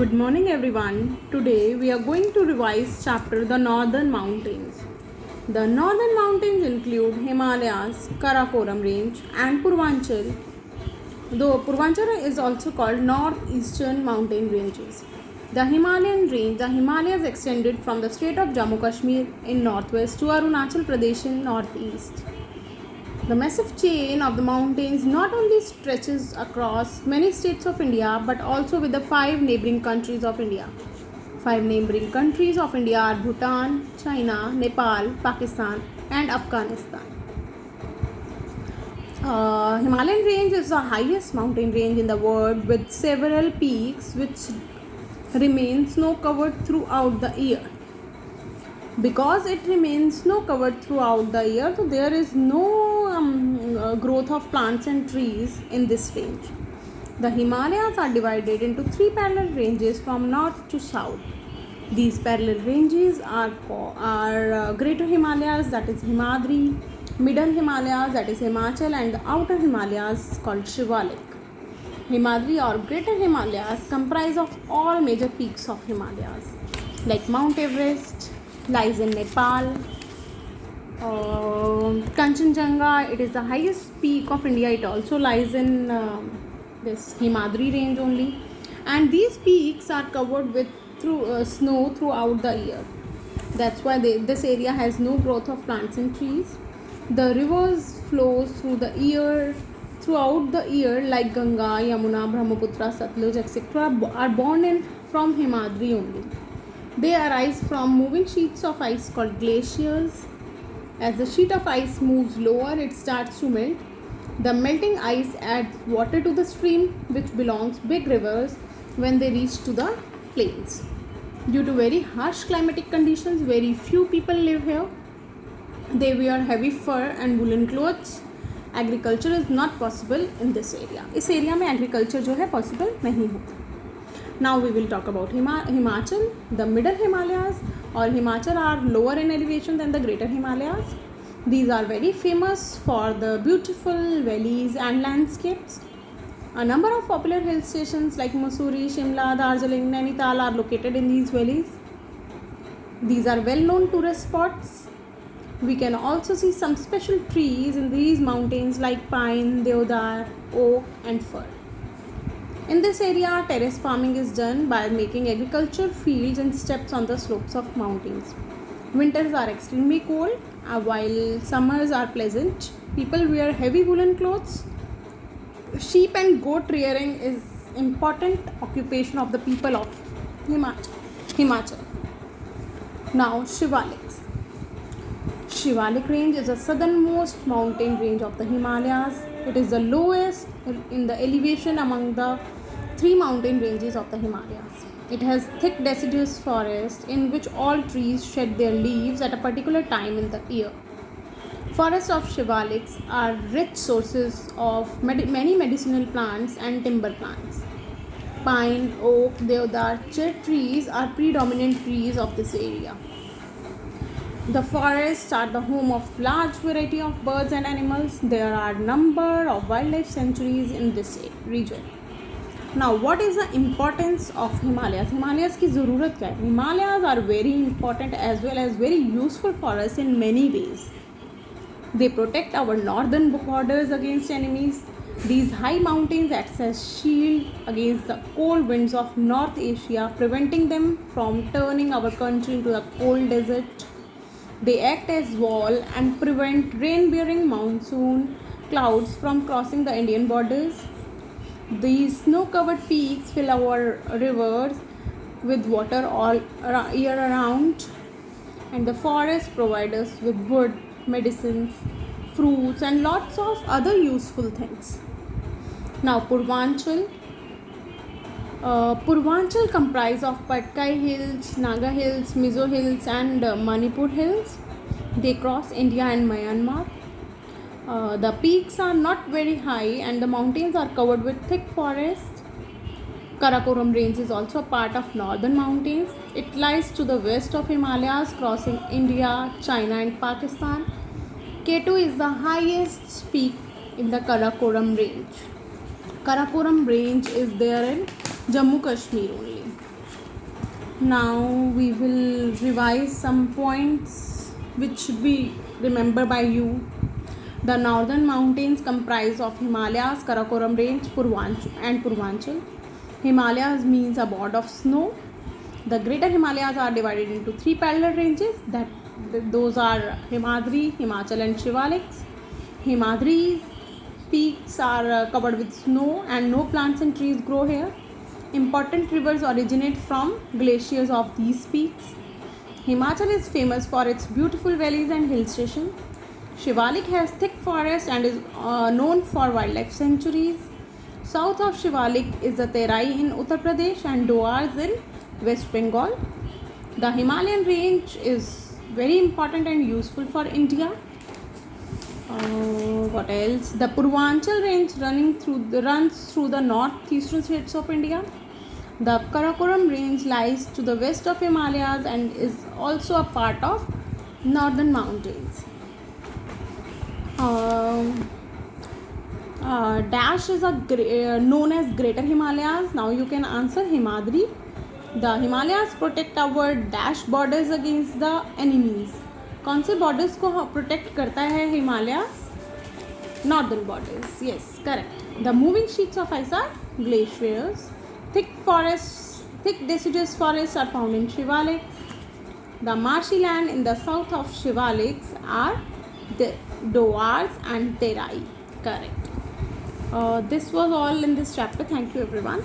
Good morning everyone. Today we are going to revise chapter The Northern Mountains. The Northern Mountains include Himalayas, Karakoram Range and Purvanchal. Though Purvanchal is also called Northeastern Mountain Ranges. The Himalayan range, the Himalayas extended from the state of Jammu Kashmir in northwest to Arunachal Pradesh in northeast. The massive chain of the mountains not only stretches across many states of India but also with the five neighboring countries of India. Five neighboring countries of India are Bhutan, China, Nepal, Pakistan, and Afghanistan. Himalayan range is the highest mountain range in the world with several peaks which remain snow covered throughout the year. Because it remains snow covered throughout the year, so there is no growth of plants and trees in this range. The Himalayas are divided into three parallel ranges from north to south. These parallel ranges are Greater Himalayas, that is Himadri, Middle Himalayas, that is Himachal, and the Outer Himalayas called Shivalik. Himadri or Greater Himalayas comprise of all major peaks of Himalayas like Mount Everest lies in Nepal. Kanchenjunga, it is the highest peak of India. It also lies in this Himadri range only, and these peaks are covered with snow throughout the year. That's why this area has no growth of plants and trees. The rivers flows throughout the year like Ganga, Yamuna, Brahmaputra, Satluj, etc. are born in from Himadri only. They arise from moving sheets of ice called glaciers. As the sheet of ice moves lower, it starts to melt. The melting ice adds water to the stream, which belongs big rivers when they reach to the plains. Due to very harsh climatic conditions, very few people live here. They wear heavy fur and woolen clothes. Agriculture is not possible in this area. इस area में agriculture जो है possible नहीं होता. Now we will talk about Himachal. The Middle Himalayas or Himachal are lower in elevation than the Greater Himalayas. These are very famous for the beautiful valleys and landscapes. A number of popular hill stations like Mussoorie, Shimla, Darjeeling, Nainital are located in these valleys. These are well-known tourist spots. We can also see some special trees in these mountains like pine, deodar, oak and fir. In this area, terrace farming is done by making agriculture fields and steps on the slopes of mountains. Winters are extremely cold, while summers are pleasant. People wear heavy woolen clothes. Sheep and goat rearing is important occupation of the people of Himachal. Now, Shivaliks. Shivalik range is the southernmost mountain range of the Himalayas. It is the lowest in the elevation among the three mountain ranges of the Himalayas. It has thick deciduous forest in which all trees shed their leaves at a particular time in the year. Forests of Shivaliks are rich sources of many medicinal plants and timber plants. Pine, oak, deodar, cher trees are predominant trees of this area. The forests are the home of large variety of birds and animals. There are number of wildlife sanctuaries in this region. Now, what is the importance of Himalayas? Himalayas की ज़रूरत क्या है? Himalayas are very important as well as very useful for us in many ways. They protect our northern borders against enemies. These high mountains act as shield against the cold winds of North Asia, preventing them from turning our country into a cold desert. They act as wall and prevent rain-bearing monsoon clouds from crossing the Indian borders. These snow-covered peaks fill our rivers with water all year round, and the forests provide us with wood, medicines, fruits, and lots of other useful things. Now, Purvanchal. Purvanchal comprise of Patkai Hills, Naga Hills, Mizo Hills and Manipur Hills. They cross India and Myanmar. The peaks are not very high and the mountains are covered with thick forest. Karakoram range is also a part of northern mountains. It lies to the west of Himalayas, crossing India, China and Pakistan. K2 is the highest peak in the Karakoram range. Karakoram range is there in Jammu Kashmir only. Now we will revise some points which should be remembered by you. The northern mountains comprise of Himalayas, Karakoram Range, and Purvanchal. Himalayas means a bord of snow. The greater Himalayas are divided into three parallel ranges. Those are Himadri, Himachal, and Shivaliks. Himadri's peaks are covered with snow, and no plants and trees grow here. Important rivers originate from glaciers of these peaks. Himachal is famous for its beautiful valleys and hill stations. Shivalik has thick forest and is known for wildlife sanctuaries. South of Shivalik is the Terai in Uttar Pradesh and Doars in West Bengal. The Himalayan range is very important and useful for India. What else? The Purvanchal range runs through the northeastern states of India. The Karakoram range lies to the west of Himalayas and is also a part of northern mountains. Dash is known as Greater Himalayas. Now you can answer Himadri. The Himalayas protect our dash borders against the enemies. कौन से borders को protect करता है Himalayas? Northern borders. Yes, correct. The moving sheets of ice are glaciers. Thick deciduous forests are found in Shivaliks. The marshy land in the south of Shivaliks are the Doars and Terai. Correct. This was all in this chapter. Thank you everyone.